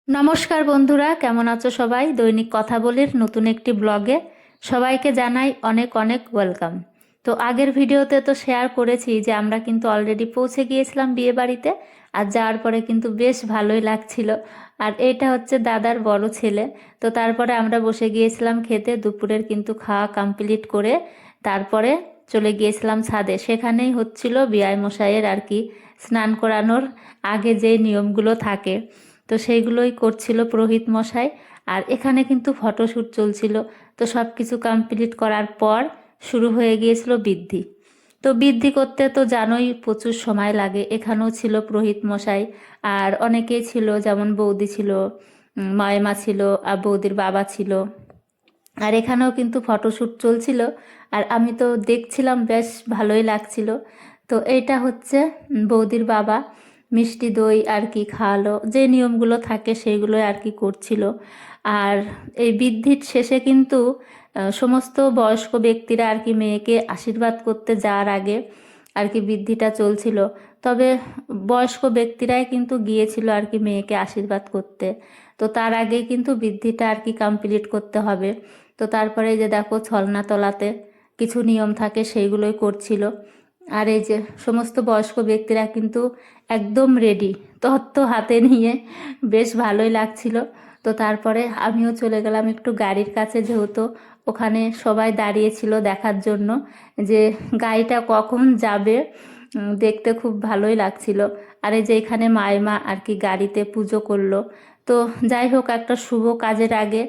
নমস্কার বন্ধুরা, কেমন আছো সবাই? দৈনিক কথা বলির নতুন একটি ব্লগে সবাইকে জানাই অনেক অনেক ওয়েলকাম। তো আগের ভিডিওতে তো শেয়ার করেছি যে আমরা কিন্তু অলরেডি পৌঁছে গিয়েছিলাম বিয়ে বাড়িতে, আর যাওয়ার পরে কিন্তু বেশ ভালোই লাগছিল। আর এটা হচ্ছে দাদার বড় ছেলে। তো তারপরে আমরা বসে গিয়েছিলাম খেতে, দুপুরের কিন্তু খাওয়া কমপ্লিট করে তারপরে চলে গিয়েছিলাম ছাদে। সেখানেই হচ্ছিল বিআই মশাইয়ের আর কি স্নান করানোর আগে যে নিয়মগুলো থাকে, তো সেইগুলোই করছিল পুরোহিত মশাই। আর এখানে কিন্তু ফটোশ্যুট চলছিল। তো সব কিছু কমপ্লিট করার পর শুরু হয়ে গিয়েছিল বৃদ্ধি। তো বৃদ্ধি করতে তো জানোই প্রচুর সময় লাগে। এখানেও ছিল পুরোহিত মশাই, আর অনেকেই ছিল, যেমন বৌদি ছিল, ময়মা ছিল, আর বৌদির বাবা ছিল। আর এখানেও কিন্তু ফটোশ্যুট চলছিল, আর আমি তো দেখছিলাম, বেশ ভালোই লাগছিল। তো এইটা হচ্ছে বৌদির বাবা মিষ্টি দই আর কি খাওয়ালো, যে নিয়মগুলো থাকে সেইগুলোই আর কি করছিল। আর এই বৃদ্ধির শেষে কিন্তু সমস্ত বয়স্ক ব্যক্তিরা আর কি মেয়েকে আশীর্বাদ করতে যাওয়ার আগে আর কি বৃদ্ধিটা চলছিল। তবে বয়স্ক ব্যক্তিরাই কিন্তু গিয়েছিল আর কি মেয়েকে আশীর্বাদ করতে। তো তার আগেই কিন্তু বৃদ্ধিটা আর কি কমপ্লিট করতে হবে। তো তারপরে এই যে দেখো, ছলনা তলাতে কিছু নিয়ম থাকে সেইগুলোই করছিল। আর এই যে সমস্ত বয়স্ক ব্যক্তিরা কিন্তু একদম রেডি, তত্ত্ব হাতে নিয়ে, বেশ ভালোই লাগছিল। তো তারপরে আমিও চলে গেলাম একটু গাড়ির কাছে, যেহেতু ওখানে সবাই দাঁড়িয়েছিল দেখার জন্য যে গাড়িটা কখন যাবে। দেখতে খুব ভালোই লাগছিল। আর এই যে এখানে মাইমা আর কি গাড়িতে পুজো করলো। তো যাই হোক, একটা শুভ কাজের আগে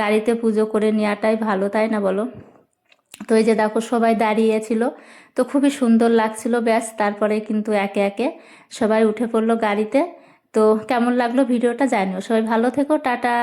গাড়িতে পুজো করে নেওয়াটাই ভালো, তাই না বলো? তো এই যে দেখো, সবাই দাঁড়িয়েছিল, তো খুবই সুন্দর লাগছিল। ব্যাস তারপরে কিন্তু একে একে সবাই উঠে পড়লো গাড়িতে। তো কেমন লাগলো ভিডিওটা জানিও। সবাই ভালো থেকো, টাটা।